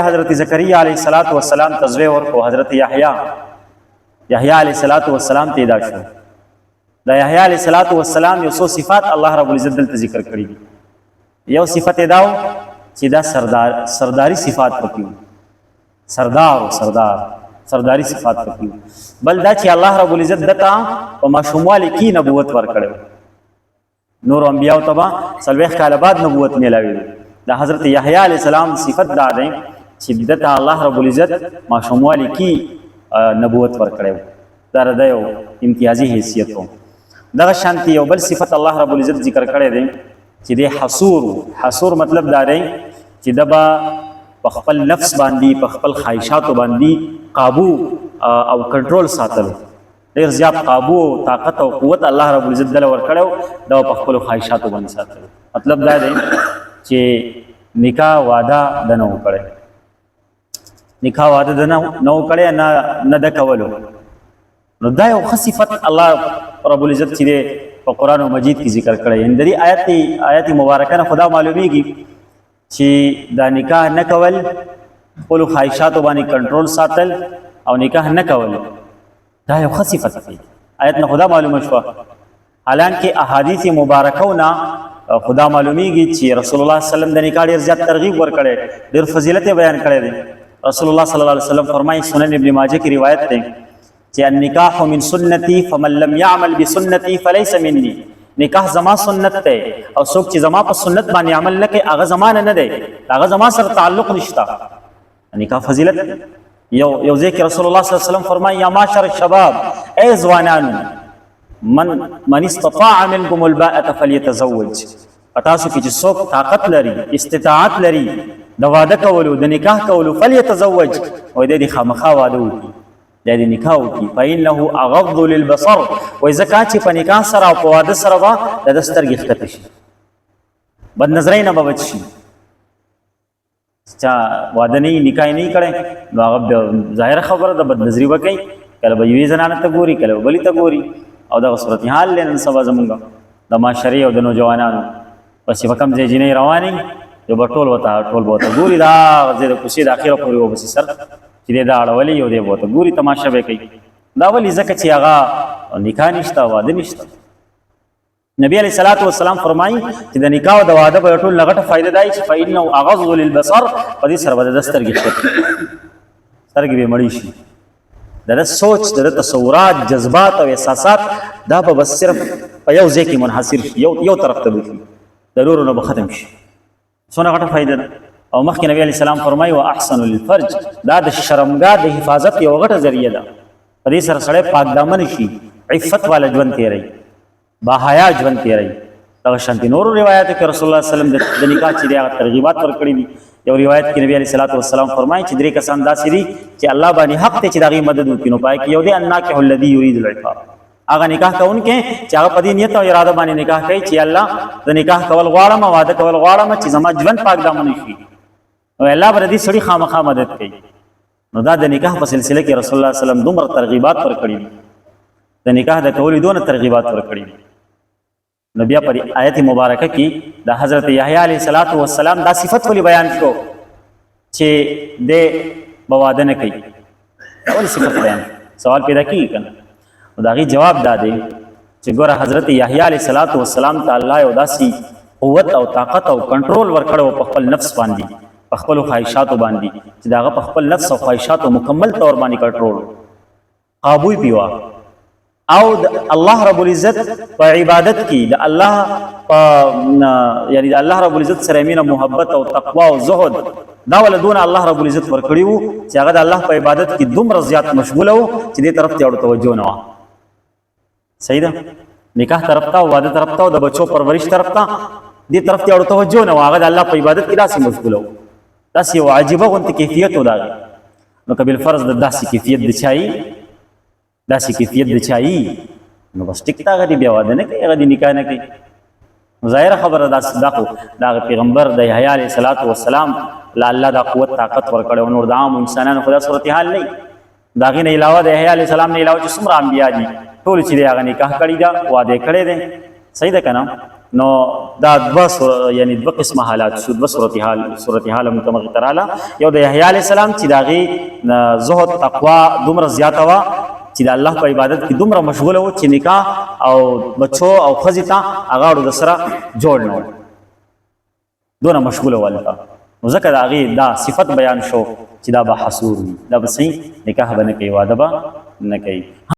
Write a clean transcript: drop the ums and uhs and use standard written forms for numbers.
حضرت زکریا علیہ الصلوۃ والسلام تزوی ورکو حضرت یحیی علیہ الصلوۃ والسلام ته دا شو دا یحیی علیہ الصلوۃ والسلام یو څو صفات الله رب العزت دلته ذکر کړی دي. یو صفت داو چې دا سرداری صفات پکې سرداری صفات پکې بل دا چې الله رب العزت دته په ماشوموالي کې نبوت ورکړو. نور انبیاء تبا سلوخ کال بعد نبوت ملاوي. دا حضرت یحیی علیہ السلام صفت دا ده چې دته الله رب العزت ماشوموالي کې نبوت ورکړو. دا د یو امتیازي حیثیت وو. دغه شانتي یو بل صفت الله رب العزت ذکر کړی دی چې د حصور مطلب دا دی چې دبا په خپل نفس باندې په خپل خواهشاتو باندې قابو او کنټرول ساتل. ډیر زیات قابو طاقت او قوت الله رب العزت دل ورکړو دا په خپل خواهشاتو باندې ساتل. مطلب دا دی چې نکاح وعده دنه وکړي نه د کولو. نو دا یو صفت الله رب العزت چې په قرآن مجید کې ذکر کړی. اندري آیات مبارکه نه خدا معلومیږي چې دا نکاح نه کول خپل خواهشاتو باندې کنټرول ساتل او نکاح نه کول دا یو صفت دی. آیت نه خدا معلومه شو. حالانکه احادیث مبارکونه خدا معلومیږي چې رسول الله صلی الله علیه وسلم د نکاح ډیر زیات ترغیب ورکړي ډیر فضیلت بیان کړي دي. رسول الله صلی الله علیه وسلم فرمایي سنن ابن ماجه کی روایت ده چې النکاح من سنتي فمن لم يعمل بسنتي فليس مني. نکاح زما سنت ته او څوک چې زما په سنت باندې عمل نه کوي هغه زمانه نه دی هغه زما سره تعلق نشته. نکاح فضیلت یو ځکه رسول الله صلی الله علیه وسلم فرمایي یا معاشر الشباب ای ځوانانو من استطاع منكم الباءة فليتزوج. تاسو کې چې څوک طاقت لري استطاعت لري د واده کولو د نکاح کولو فليتزوج او د خامخا واده وکړي د نکاح وکړي. فإنه اغض للبصر و ځکه چې په نکاح سره او په واده سره به د سترګې ښکته شي بد نظرۍ نه به بچ شي. چا واده نه نکاح نه کړي نو هغه ظاهره خبره د بد نظري به کوي. کله به یوې زنانه ته ګوري کله بلې ته ګوري او دغه صورتحال دی نن سبا زمونږ د معاشرې او د نوجوانانو پسې په کوم ځای جینۍ روانې یو به ټول به ورته ګوري دا ځای د کوڅې د اخره پورې به پسې سر چې دی دا اړولی یو دی به ورته ګوري تماشه به کوي. دا ولې ځکه چې هغه نکاح نشته واده نشته. نبی علیه الصلاۃ والسلام فرمایي چې د نکاح او د واده به ټول لغټه فایده دی چې فإنه اغض للبصر په دې سره به د سترګې سترګې به مړې شي. د سوچ د تصورات جذبات او احساسات دا به بس صرف په یو ځای کې منحصر شي یو طرف ته وي د نورو نه به ختم شي. څونه غټه فایده ده. او مخکې نبی علیه السلام فرمایي واحسن للفرج دا د شرمګاه د حفاظت یو غټه ذریعه ده. په دې سره سړی پاک دامن شي عفت والا ژوند تېروي با حیا ژوند تېروي. دغه شانتې نورو روایاتو کې رسول الله صلی الله علیه وسلم د نکاح چې دی هغه ترغیبات ورکړي دي. یو روایت کې نبی علیه الصلاۃ والسلام فرمایي چې درې کسان داسې دي چې الله باندې حق دی چې د هغې مدد وکړي. نو پای کې یو دی الناکح الذي یرید العفاف هغه نکاح کوونکی چې هغه په دې نیت او اراده باندې نکاح کوي چې الله د نکاح کول غواړم واده کول غواړم چې زما ژوند پاک دامن شي او الله به دې سړي خامخا مدد کوي. نو دا د نکاح په سلسله کې رسول الله صلی الله علیه وسلم دومره ترغیبات ورکړي دي د نکاح د کولو دونه ترغیبات ورکړي دي. نو بیا پر آیت مبارکه کې د حضرت یحیی علیه السلام دا صفت ولې بیان شو چې د واده نه کوي. ولې صفت بیان سوال پیدا کیږي کنه. دا غي جواب دا دی چې ګوره حضرت یحیی علیه السلام ته الله یو داسې قوت او طاقت او کنټرول ورکړو په خپل نفس باندې په خپل خواهشاتو باندې چې داغه په خپل نفس او خواهشاتو مکمل طور باندې کنټرول قابو پیوا او الله رب العزت په عبادت کې د الله یعنی د الله رب العزت سره مینه محبت او تقوا او زهد دا ولدون الله رب العزت ورکړي وو چې هغه د الله په عبادت کې دومره زیات مشغوله وو چې دې طرف ته اړ توجه نه و. صحیح ده. نکاح طرف ته واده طرف ته د بچو پرورش طرف ته دې طرف ته اړ توجه نه و. هغه د الله په عبادت کې داسې مشغوله وو. داسې یو عجیبه غونته کیفیت و دا. نو که بالفرض د داسې کیفیت د چایي نو بس ټیک تا غدي بیا واده نه کوي هغه دې نکاح نه کوي. ظاهره خبره دا پیغمبر د یحیی علیه السلام لا الله دا قوت طاقت ورکړي او نور د عام انسانانو خدا صورتحال نه دا غي نه علاوه د یحیی علیه السلام نه علاوه چې څومره انبیا دي ټول چې هغه نکاح کړي دا واده کړي دي. صحیح ده کنه. نو دا یعنی دوه قسمه حالات شو، دوه صورتحال هم ته مخې ته راغله. یو د یحیی علیه السلام چې د هغې زهد تقوا دومره زیاته وه چې د الله په عبادت کې دومره مشغوله و چې نکاح او بچو او ښځې ته هغه اړو د سره جوړ نه و، دونه مشغوله و هلته. نو ځکه د هغې دا صفت بیان شو چې دا به حصور وي، دا به صحیح نکاح به نه کوي، واده به نه کوي.